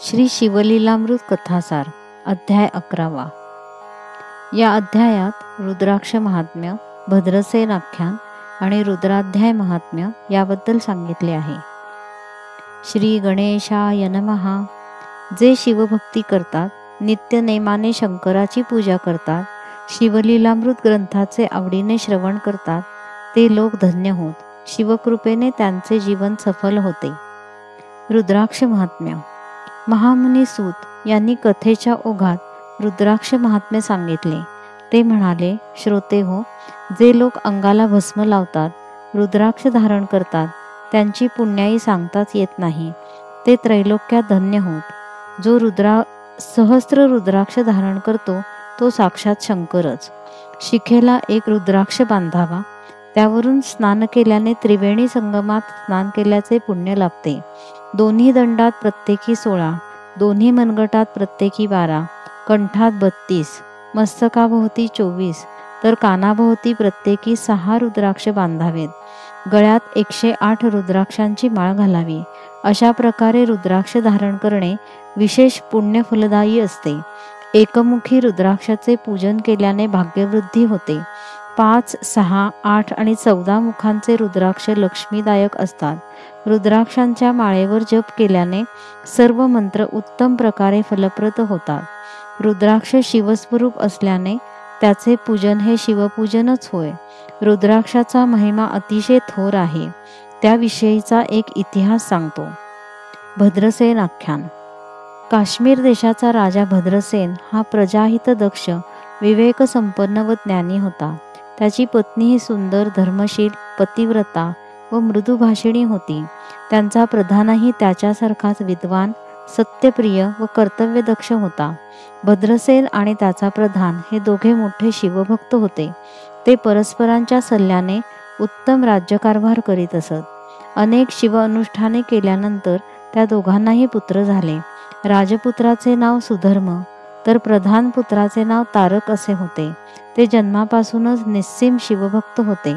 श्री शिवलीलामृत कथासार अध्याय 11. या अध्यायात रुद्राक्ष महात्म्य, भद्रसेन आख्यान आणि रुद्राध्याय महात्म्य याबद्दल सांगितले आहे. श्री गणेशाय नमः. जे शिवभक्ती करतात, नित्य नेमाने शंकराची पूजा करतात, शिवलीलामृत ग्रंथाचे आवडीने श्रवण करतात, ते लोक धन्य होत. शिवकृपेने त्यांचे जीवन सफल होते. रुद्राक्ष महात्म्य. महामुनी सूत यांनी कथेच्या ओघात रुद्राक्ष महात्म्य सांगितले. ते म्हणाले, श्रोते हो, जे लोक अंगाला भस्म लावतात, रुद्राक्ष धारण करतात, त्यांची पुण्याई सांगताच येत नाही. ते त्रैलोक्यात धन्य होत. जो सहस्त्र रुद्राक्ष धारण करतो तो साक्षात शंकरच. शिखेला एक रुद्राक्ष बांधावा, त्यावरून स्नान केल्याने त्रिवेणी संगमात स्नान केल्याचे पुण्य लाभते. दोन्ही दंडात प्रत्येकी 16, दोन्ही मनगटात प्रत्येकी 12, कंठात 32, मस्तकाभोवती 24, तर कानाभोवती प्रत्येकी 6 रुद्राक्ष बांधावेत. गळ्यात 108 रुद्राक्षांची माळ घालावी. अशा प्रकारे रुद्राक्ष धारण करणे विशेष पुण्यफलदायी असते. एकमुखी रुद्राक्षाचे पूजन केल्याने भाग्यवृद्धी होते. 5, 6, 8 आणि 14 मुखांचे रुद्राक्ष लक्ष्मीदायक असतात. रुद्राक्षांच्या माळेवर जप केल्याने सर्व मंत्र उत्तम प्रकारे फलप्रद होतात. रुद्राक्ष शिवस्वरूप असल्याने त्याचे पूजन हे शिवपूजनच होय. रुद्राक्षाचा महिमा अतिशय थोर आहे. त्याविषयीचा एक इतिहास सांगतो. भद्रसेन आख्यान. काश्मीर देशाचा राजा भद्रसेन हा प्रजाहित दक्ष, विवेकसंपन्न व ज्ञानी होता. त्याची पत्नी ही सुंदर, धर्मशील, पतिव्रता व मृदुभाषिणी होती. त्यांचा प्रधानही त्याच्यासारखाच विद्वान, सत्यप्रिय व कर्तव्यदक्ष होता. भद्रसेन आणि त्याचा प्रधान हे दोघे मोठे शिवभक्त होते. ते परस्परांच्या सल्ल्याने उत्तम राज्यकारभार करीत असत. अनेक शिव अनुष्ठाने केल्यानंतर त्या दोघांनाही पुत्र झाले. राजपुत्राचे नाव सुधर्म, तर प्रधान पुत्राचे नाव तारक असे होते. ते जन्मापासूनच निस्सीम शिवभक्त होते.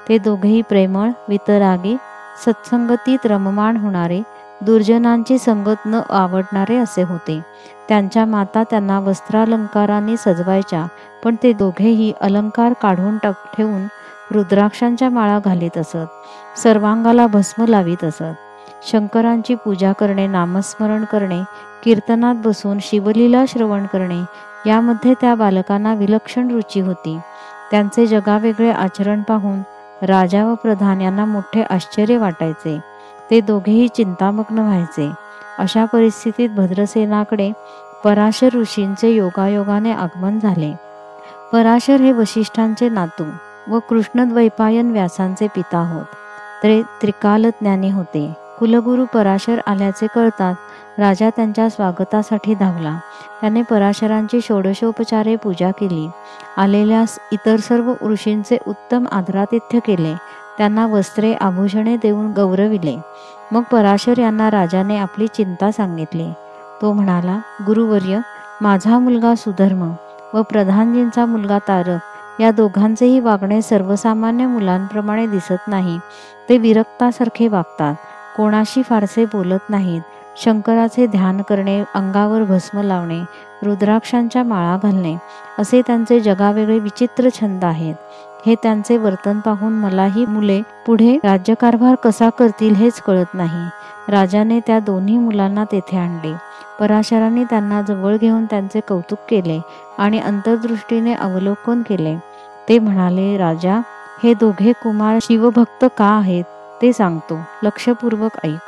ते दोघेही प्रेमळ, वितरागी, सत्संगतीत रममाण होणारे, दुर्जनांची संगत न आवडणारे असे होते. त्यांच्या माता त्यांना वस्त्रालंकारांनी सजवायच्या, पण ते दोघेही अलंकार काढून ठेवून रुद्राक्षांच्या माळा घालीत असत. सर्वांगाला भस्म लावीत असत. शंकरांची पूजा करणे, नामस्मरण करणे, कीर्तनात बसून शिवलीला श्रवण करणे यामध्ये त्या बालकांना विलक्षण रुची होती. त्यांचे जगावेगळे आचरण पाहून राजा व प्रधान यांना मोठे आश्चर्य वाटायचे. ते दोघेही चिंतामग्न व्हायचे. अशा परिस्थितीत भद्रसेनाकडे पराशर ऋषींचे योगायोगाने आगमन झाले. पराशर हे वशिष्ठांचे नातू व कृष्णद्वैपायन व्यासांचे पिता होत. ते त्रिकालज्ञानी होते. कुलगुरू पराशर आल्याचे कळताच राजा त्यांच्या स्वागतासाठी धावला. त्याने पराशरांची षोडशोपचारे पूजा केली. आलेल्या इतर सर्व ऋषींचे उत्तम आदरातिथ्य केले. त्यांना वस्त्रे, आभूषणे देऊन गौरविले. मग पराशर यांना राजाने आपली चिंता सांगितली. तो म्हणाला, गुरुवर्य, माझा मुलगा सुधर्म व प्रधानजींचा मुलगा तारक या दोघांचेही वागणे सर्वसामान्य मुलांप्रमाणे दिसत नाही. ते विरक्तासारखे वागतात, कोणाशी फारसे बोलत नाहीत. शंकराचे ध्यान करणे, अंगावर भस्म लावणे, रुद्राक्षांच्या माळा घालणे असे त्यांचे जगावेगळे विचित्र छंद आहेत. हे त्यांचे वर्तन पाहून मलाही मुले पुढे राज्यकारभार कसा करतील हेच कळत नाही. राजाने त्या दोन्ही मुलांना तेथे आणले. पराशरांनी त्यांना जवळ घेऊन त्यांचे कौतुक केले आणि अंतर्दृष्टीने अवलोकन केले. ते म्हणाले, राजा, हे दोघे कुमार शिवभक्त का आहेत ते सांगतो, लक्षपूर्वक ऐक.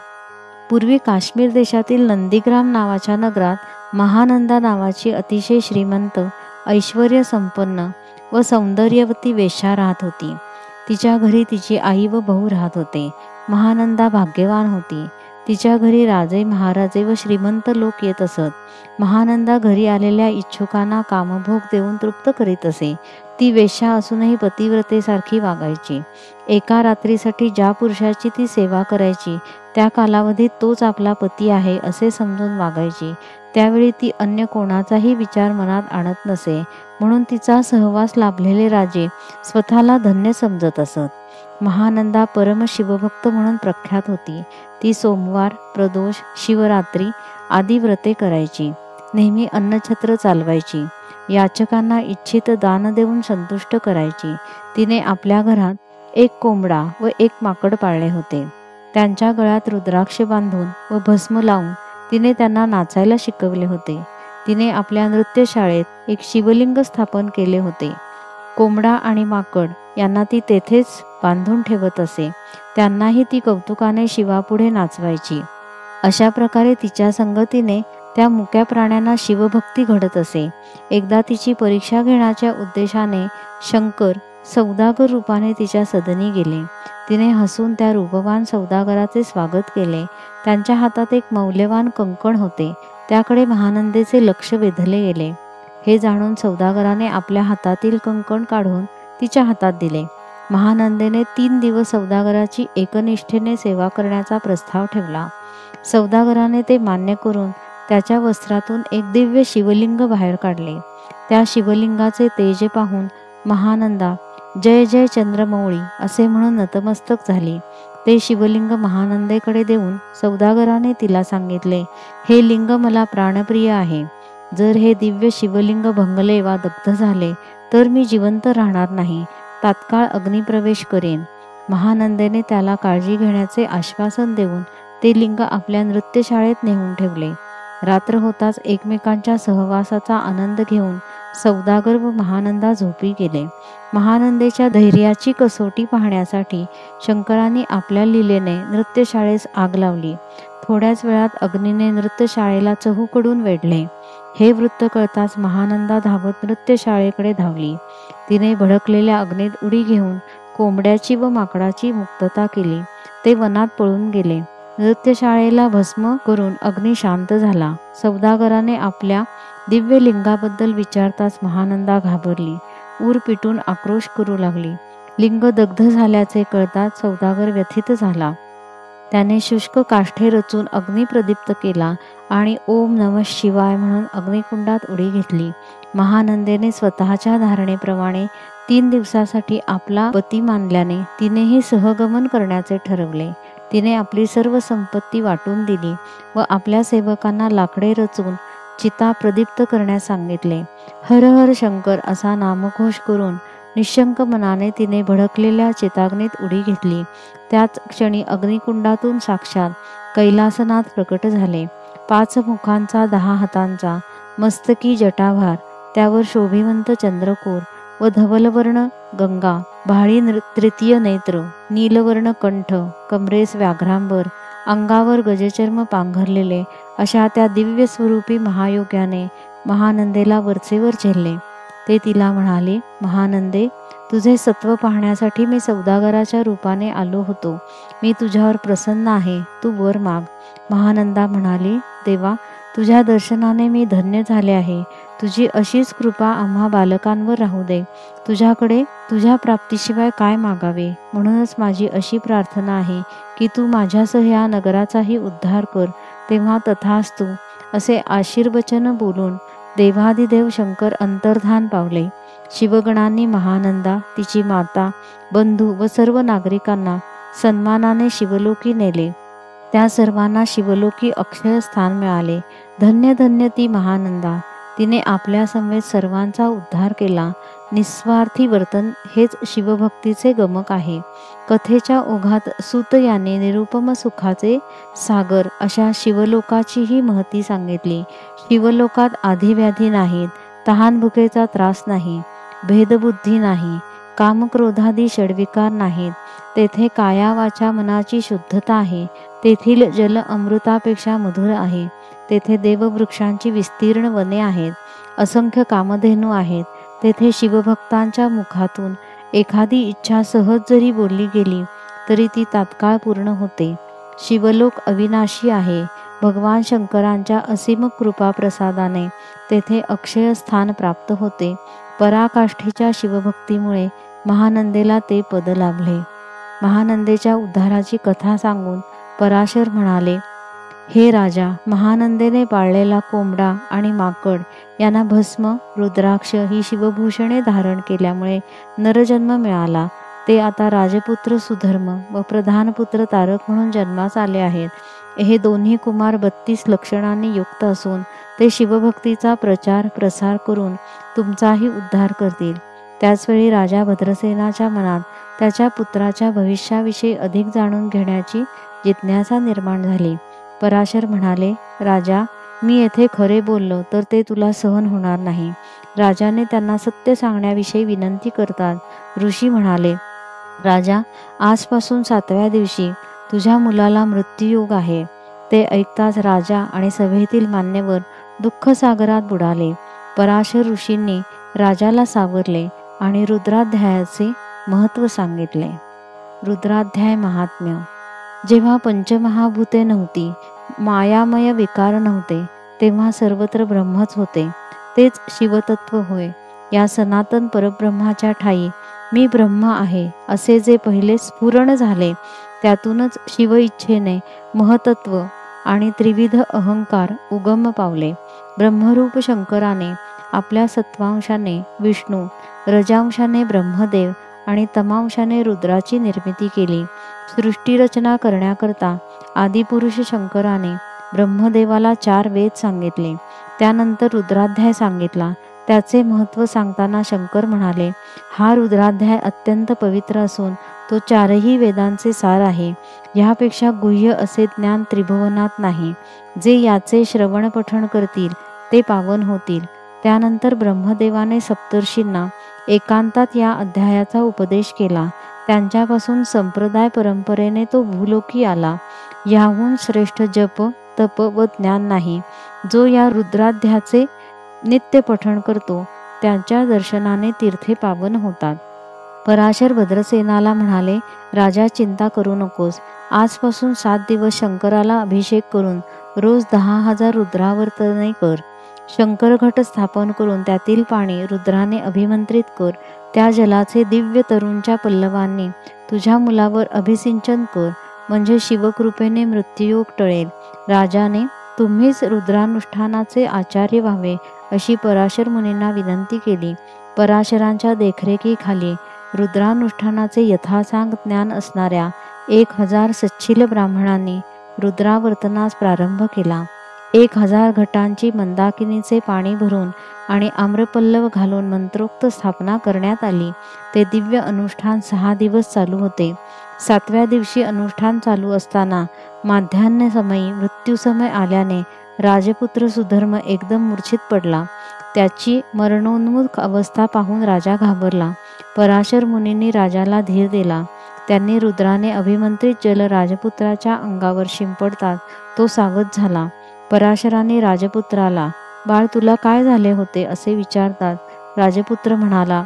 पूर्वी काश्मीर देशातील नंदीग्राम नावाच्या नगरात महानंदा नावाची अतिशय श्रीमंत, ऐश्वर्य संपन्न व सौंदर्यवती वेश्या राहत होती. तिच्या घरी तिची आई व भाऊ राहत होते. महानंदा भाग्यवान होती. तिच्या घरी राजे, महाराजे व श्रीमंत लोक येत असत. महानंदा घरी आलेल्या इच्छुकांना कामभोग देऊन तृप्त करीत असे. ती वेश्या असूनही पतिव्रतेसारखी वागायची. एका रात्रीसाठी ज्या पुरुषाची ती सेवा करायची त्या कालावधीत तोच आपला पती आहे असे समजून वागायची. त्यावेळी ती अन्य कोणाचाही विचार मनात आणत नसे. म्हणून तिचा सहवास लाभलेले राजे स्वतःला धन्य समजत असत. महानंदा परम शिवभक्त म्हणून प्रख्यात होती. ती सोमवार, प्रदोष, शिवरात्री आदी व्रते करायची, नेहमी अन्नछत्र चालवायची, याचकांना इच्छित दान देऊन संतुष्ट करायची. तिने आपल्या घरात एक कोंबडा व एक माकड पाळले होते. त्यांच्या गळ्यात रुद्राक्ष बांधून व भस्म लावून तिने त्यांना नाचायला शिकवले होते. तिने आपल्या नृत्यशाळेत एक शिवलिंग स्थापन केले होते. कोंबडा आणि माकड यांना ती तेथेच बांधून ठेवत असे. त्यांनाही ती कौतुकाने शिवापुढे नाचवायची. अशा प्रकारे तिच्या संगतीने त्या मुक्या प्राण्यांना शिवभक्ती घडत असे. एकदा तिची परीक्षा घेण्याच्या उद्देशाने शंकर सौदागर रूपाने तिच्या सदनी गेले. तिने हसून त्या रूपवान सौदागराचे स्वागत केले. त्यांच्या हातात एक मौल्यवान कंकण होते. त्याकडे महानंदेचे लक्ष वेधले गेले. हे जाणून सौदागराने आपल्या हातातील कंकण काढून तिच्या हातात दिले. महानंदेने 3 दिवस सौदागराची एकनिष्ठेने सेवा करण्याचा प्रस्ताव ठेवला. सौदागराने ते मान्य करून त्याच्या वस्त्रातून एक दिव्य शिवलिंग बाहेर काढले. त्या शिवलिंगाचे तेज पाहून महानंदा जय जय चंद्रमौळी असे म्हणून नतमस्तक झाली. ते शिवलिंग महानंदेकडे देऊन सौदागराने तिला सांगितले, हे लिंग मला प्राणप्रिय आहे. जर हे दिव्य शिवलिंग भंगले वा दग्ध झाले तर मी जिवंत राहणार नाही. तात्काळ अग्निप्रवेश करेन. महानंदेने त्याला काळजी घेण्याचे आश्वासन देऊन ते लिंग आपल्या नृत्यशाळेत नेऊन ठेवले. रात्र होताच एकमेकांच्या सहवासाचा आनंद घेऊन सौदागर व महानंदा झोपी गेले. महानंदेच्या धैर्याची कसोटी पाहण्यासाठी शंकरांनी आपल्या लीलेने नृत्यशाळेस आग लावली. थोड्याच वेळात अग्नीने नृत्यशाळेला चहूकडून वेढले. हे वृत्त कळताच महानंदा धावत नृत्यशाळेकडे धावली. तिने भडकलेल्या अग्नीत उडी घेऊन कोंबड्याची व माकडाची मुक्तता केली. ते वनात पळून गेले. नृत्यशाळेला भस्म करून अग्नी शांत झाला. सौदागराने आपल्या दिव्य लिंगाबद्दल विचारताच महानंदा घाबरली. ऊर पिटून आक्रोश करू लागली. लिंग दग्ध झाल्याचे कळताच सौदागर व्यथित झाला. त्याने शुष्क काष्ठे रचून अग्नी प्रदीप्त केला आणि ओम नमः शिवाय म्हणून अग्निकुंडात उडी घेतली. महानंदेने स्वतःच्या धारणेप्रमाणे 3 दिवसासाठी आपला पती मानल्याने तिनेही सहगमन करण्याचे ठरवले. तिने आपली सर्व संपत्ती वाटून दिली व आपल्या सेवकांना लाकडे रचून चिता प्रदीप्त करण्यास सांगितले. हर हर शंकर असा नामघोष करून निशंक मनाने तिने भडकलेल्या चिताग्नीत उडी घेतली. त्याच क्षणी अग्निकुंडातून साक्षात कैलासनाथ प्रकट झाले. 5 मुखांचा 10 हातांचा मस्तकी जटाभार, त्यावर शोभिवंत चंद्रकोर व धवलवर्ण गंगा, भाळी तृतीय नेत्र, नीलवर्ण कंठ, कमरेस व्याघ्रांबर, अंगावर गजचर्म पांघरलेले अशा त्या दिव्य स्वरूपी महायोग्याने महानंदेला वरचेवर झेलले. ते तिला म्हणाले, महानंदे, तुझे सत्व पाहण्यासाठी मी सौदागराच्या रूपाने आलो होतो. मी तुझ्यावर प्रसन्न आहे. तू वर माग. महानंदा म्हणाली, देवा, तुझ्या दर्शनाने मी धन्य झाले आहे. तुझी अशीच कृपा आम्हा बालकांवर राहू दे. तुझ्याकडे तुझ्या प्राप्तीशिवाय काय मागावे. म्हणूनच माझी अशी प्रार्थना आहे की तू माझ्यासह या नगराचाही उद्धार कर. तेव्हा तथास्तु असे आशीर्वचन बोलून देवादिदेव शंकर अंतर्धान पावले. शिवगणांनी महानंदा, तिची माता, बंधू व सर्व नागरिकांना सन्मानाने शिवलोकी नेले. त्या सर्वांना शिवलोकी अक्षय स्थान मिळाले. धन्य धन्य ती महानंदा. तिने आपल्या समवेत सर्वांचा उद्धार केला. निस्वार्थी वर्तन हेच शिवभक्तीचे गमक आहे. कथेच्या ओघात सूत याने निरुपम सुखाचे सागर अशा शिवलोकाचीही महती सांगितली. शिवलोकात आधिव्याधी नाहीत, तहानभुकेचा त्रास नाही, भेदबुद्धी नाही, कामक्रोधादी षड्विकार नाहीत. तेथे काया वाचा मनाची शुद्धता आहे. तेथील जल अमृतापेक्षा मधुर आहे. तेथे देववृक्षांची विस्तीर्ण वने आहेत. असंख्य कामधेनू आहेत. तेथे शिवभक्तांच्या मुखातून एखादी इच्छा सहज जरी बोलली गेली तरी ती तात्काळ पूर्ण होते. शिवलोक अविनाशी आहे. भगवान शंकरांच्या असीम कृपा प्रसादाने तेथे अक्षय स्थान प्राप्त होते. पराकाष्ठेच्या शिवभक्तीमुळे महानंदेला ते पद लाभले. महानंदेच्या उद्धाराची कथा सांगून पराशर म्हणाले, हे राजा, महानंदेने पाळलेला कोंबडा आणि माकड यांना भस्म, रुद्राक्ष ही शिवभूषणे धारण केल्यामुळे नरजन्म मिळाला. ते आता राजपुत्र सुधर्म व प्रधानपुत्र तारक म्हणून जन्मास आले आहेत. हे दोन्ही कुमार 32 लक्षणांनी युक्त असून ते शिवभक्तीचा प्रचार प्रसार करून तुमचाही उद्धार करतील. त्याचवेळी राजा भद्रसेनाच्या मनात त्याच्या पुत्राच्या भविष्याविषयी अधिक जाणून घेण्याची जिज्ञासा निर्माण झाली. पराशर म्हणाले, राजा, मी येथे खरे बोललो तर ते तुला सहन होणार नाही. राजाने त्यांना सत्य सांगण्याविषयी विनंती करतात ऋषी म्हणाले, राजा, आजपासून 7व्या दिवशी तुझ्या मुलाला मृत्यूयोग आहे. ते ऐकताच राजा आणि सभेतील मान्यवर दुःखसागरात बुडाले. पराशर ऋषींनी राजाला सावरले आणि रुद्राध्यायाचे महत्त्व सांगितले. रुद्राध्याय महात्म्य. जेव्हा पंचमहाभूते नव्हती, मायामय विकार नव्हते, तेव्हा सर्वत्र ब्रह्मच होते. तेच शिवतत्व होय. या सनातन परब्रह्माच्या ठायी मी ब्रह्म आहे असे जे पहिले स्फुरण झाले, त्यातूनच शिव इच्छेने महतत्व आणि त्रिविध अहंकार उगम पावले. ब्रह्मरूप शंकराने आपल्या सत्वांशाने विष्णू, रजांशाने ब्रह्मदेव आणि तमांशाने रुद्राची निर्मिती केली. सृष्टीरचना करण्याकरता आदिपुरुष शंकराने ब्रह्मदेवाला 4 वेद सांगितले. त्यानंतर रुद्राध्याय सांगितला. त्याचे महत्त्व सांगताना शंकर म्हणाले, हा रुद्राध्याय अत्यंत पवित्र असून तो 4ही वेदांचे सार आहे. ह्यापेक्षा गुह्य असे ज्ञान त्रिभुवनात नाही. जे याचे श्रवण पठण करतील ते पावन होतील. त्यानंतर ब्रह्मदेवाने सप्तर्षींना एकांतात या अध्यायाचा उपदेश केला. त्यांच्यापासून संप्रदाय परंपरेने तो भूलोकी आला. याहून श्रेष्ठ जप, तप व ज्ञान नाही. जो या रुद्राध्यायाचे नित्य पठण करतो त्यांच्या दर्शनाने तीर्थे पावन होतात. पराशर भद्रसेनाला म्हणाले, राजा, चिंता करू नकोस. आजपासून 7 दिवस शंकराला अभिषेक करून रोज 10,000 रुद्रावर्तने कर. शंकर घट स्थापन करून त्यातील पाणी रुद्राने अभिमंत्रित कर. त्या जलाचे दिव्य तरूंच्या पल्लवांनी तुझ्या मुलावर अभिसिंचन कर, म्हणजे शिवकृपेने मृत्यूयोग टळेल. राजाने तुम्हीच रुद्रानुष्ठानाचे आचार्य व्हावे अशी पराशर मुनींना विनंती केली. पराशरांच्या देखरेखीखाली रुद्रानुष्ठानाचे यथासांग ज्ञान असणाऱ्या 1000 सच्छिल ब्राह्मणांनी रुद्रावर्तनास प्रारंभ केला. 1000 घटांची मंदाकिनीचे पाणी भरून आणि आम्रपल्लव घालून मंत्रोक्त स्थापना करण्यात आली. ते दिव्य अनुष्ठान 6 दिवस चालू होते. 7व्या दिवशी अनुष्ठान चालू असताना माध्यान्ह समयी मृत्यूसमय आल्याने राजपुत्र सुधर्म एकदम मूर्छित पडला. त्याची मरणोन्मुख अवस्था पाहून राजा घाबरला. पराशर मुनींनी राजाला धीर दिला. त्यांनी रुद्राने अभिमंत्रित जल राजपुत्राच्या अंगावर शिंपडतात तो सावध झाला. पराशराने राजपुत्राला, बाळ, तुला काय झाले होते असे विचारतात. राजपुत्र म्हणाला,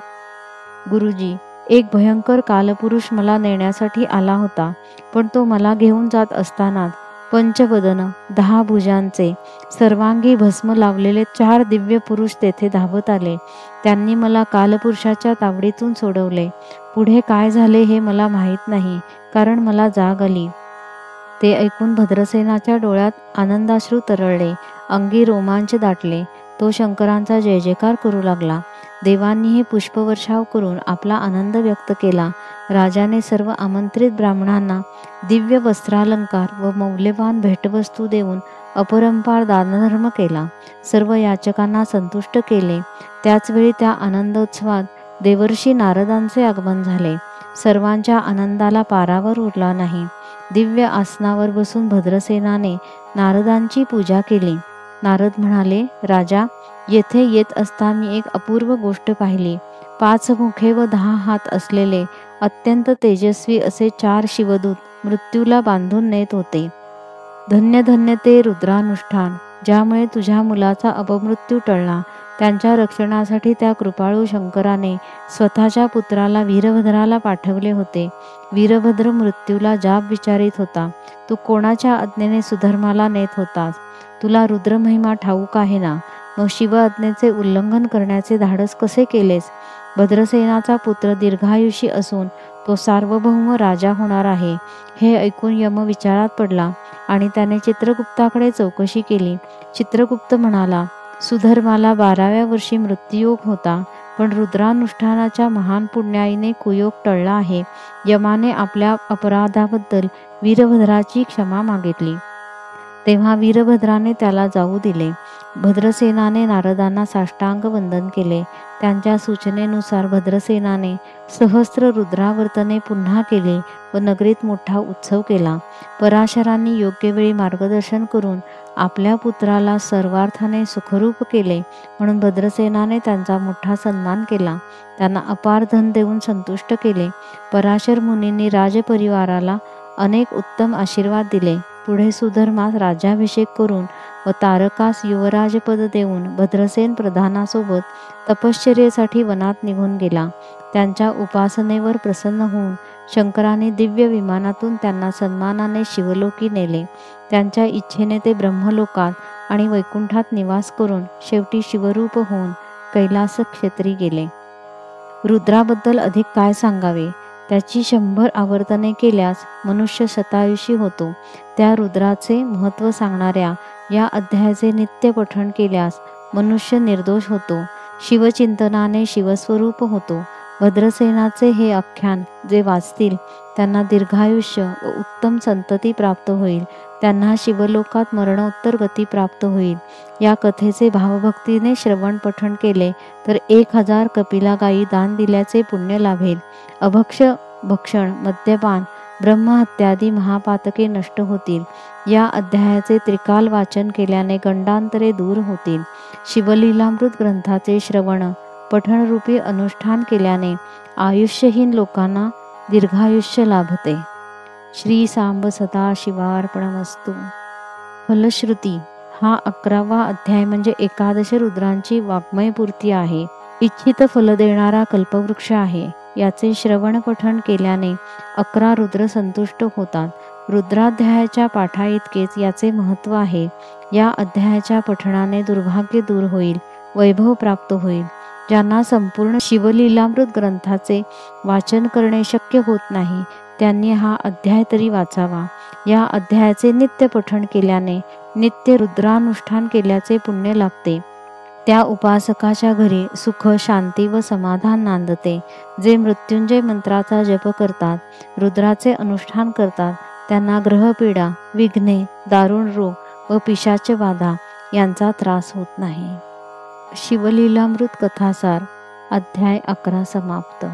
गुरुजी, एक भयंकर कालपुरुष मला नेण्यासाठी आला होता, पण तो मला घेऊन जात असताना पंचवदन 10 भुजांचे सर्वांगी भस्म लावलेले 4 दिव्य पुरुष तेथे धावत आले. त्यांनी मला कालपुरुषाच्या तावडीतून सोडवले. पुढे काय झाले हे मला माहीत नाही, कारण मला जाग आली. ते ऐकून भद्रसेनाच्या डोळ्यात आनंदाश्रू तरळले, अंगी रोमांच दाटले. तो शंकरांचा जय जयकार करू लागला. देवांनीही पुष्पवर्षाव करून आपला आनंद व्यक्त केला. राजाने सर्व आमंत्रित ब्राह्मणांना दिव्य वस्त्रालंकार व मौल्यवान भेटवस्तू देऊन अपरंपार दानधर्म केला. सर्व याचकांना संतुष्ट केले. त्याचवेळी त्या आनंदोत्सवात देवर्षी नारदांचे आगमन झाले. सर्वांच्या आनंदाला पारावर उरला नाही. दिव्य आसनावर बसून भद्रसेनाने नारदांची पूजा केली. नारद म्हणाले, राजा, येथे येत असता मी एक अपूर्व गोष्ट पाहिली. 5 मुखे व 10 हात असलेले अत्यंत तेजस्वी असे 4 शिवदूत मृत्यूला बांधून नेत होते. धन्य धन्य ते रुद्रानुष्ठान, ज्यामुळे तुझ्या मुलाचा अपमृत्यू टळला. त्यांच्या रक्षणासाठी त्या कृपाळू शंकराने स्वतःच्या पुत्राला वीरभद्राला पाठवले होते. वीरभद्र मृत्यूला जाब विचारित होता. तू कोणाच्या आज्ञेने सुधर्माला नेत होतास? तुला रुद्रमहिमा ठाऊक आहे ना? मग शिव आज्ञेचे उल्लंघन करण्याचे धाडस कसे केलेस? भद्रसेनाचा पुत्र दीर्घायुषी असून तो सार्वभौम राजा होणार आहे हे ऐकून यम विचारात पडला आणि त्याने चित्रगुप्ताकडे चौकशी केली. चित्रगुप्त म्हणाला, सुधर्माला 12व्या वर्षी मृत्यूयोग होता, पण रुद्रानुष्ठानाच्या महान पुण्याईने कुयोग टळला आहे. यमाने आपल्या अपराधाबद्दल वीरभद्राची क्षमा मागितली. तेव्हा वीरभद्राने त्याला जाऊ दिले. भद्रसेनाने नारदांना साष्टांग वंदन केले. त्यांच्या सूचनेनुसार भद्रसेनाने सहस्त्र रुद्रावर्तने पुन्हा केली व नगरीत मोठा उत्सव केला. पराशरांनी योग्य वेळी मार्गदर्शन करून आपल्या पुत्राला सर्वार्थाने सुखरूप केले, म्हणून भद्रसेनाने त्यांचा मोठा सन्मान केला. त्यांना अपार धन देऊन संतुष्ट केले. पराशर मुनींनी राजपरिवाराला अनेक उत्तम आशीर्वाद दिले. पुढे सुधर्मास राज्याभिषेक करून व तारकास युवराजपद देऊन भद्रसेन प्रधानासोबत तपश्चर्येसाठी वनात निघून गेला. त्यांच्या उपासनेवर प्रसन्न होऊन शंकराने दिव्य विमानातून त्यांना सन्मानाने शिवलोकी नेले. त्यांच्या इच्छेने ते ब्रह्मलोकात आणि वैकुंठात निवास करून शेवटी शिवरूप होऊन कैलास क्षेत्री गेले. रुद्राबद्दल अधिक काय सांगावे. त्याची 100 आवर्तने केल्यास मनुष्य शतायुषी होतो. त्या रुद्राचे महत्त्व सांगणाऱ्या या अध्यायाचे नित्य पठण केल्यास मनुष्य निर्दोष होतो. शिवचिंतनाने शिवस्वरूप होतो. भद्रसेनाचे हे आख्यान जे वाचतील त्यांना दीर्घायुष्य व उत्तम संतती प्राप्त होईल. त्यांना शिवलोकात मरणोत्तर गती प्राप्त होईल. या कथेचे भावभक्तीने श्रवण पठण केले तर 1000 कपिला गायी दान दिल्याचे पुण्य लाभेल. अभक्ष भक्षण, मद्यपान, ब्रह्महत्यादी महापातके नष्ट होतील. या अध्यायाचे त्रिकाल वाचन केल्याने गंडांतरे दूर होतील. शिवलीलामृत ग्रंथाचे श्रवण पठणरूपी अनुष्ठान केल्याने आयुष्यहीन लोकांना दीर्घायुष्य लाभते. श्री सांब सदाशिवार्पणमस्तु. फलश्रुती हा 11वा अध्याय म्हणजे 11 रुद्रांची वाङ्मयपूर्ती आहे. इच्छित फल देणारा कल्पवृक्ष आहे. याचे श्रवण पठण केल्याने 11 रुद्र संतुष्ट होतात. रुद्राध्यायाच्या पाठाइतकेच याचे महत्त्व आहे. या अध्यायाच्या पठणाने दुर्भाग्य दूर होईल, वैभव प्राप्त होईल. ज्यांना संपूर्ण शिवलीलामृत ग्रंथाचे वाचन करणे शक्य होत नाही त्यांनी हा अध्याय तरी वाचावा. या अध्यायाचे नित्य पठण केल्याने नित्य रुद्रानुष्ठान केल्याचे पुण्य लाभते. त्या उपासकाच्या घरी सुख, शांती व समाधान नांदते. जे मृत्युंजय मंत्राचा जप करतात, रुद्राचे अनुष्ठान करतात, त्यांना ग्रहपीडा, विघ्ने, दारुण रोग व पिशाच बाधा यांचा त्रास होत नाही. शिवलीलामृत कथासार अध्याय 11 समाप्त.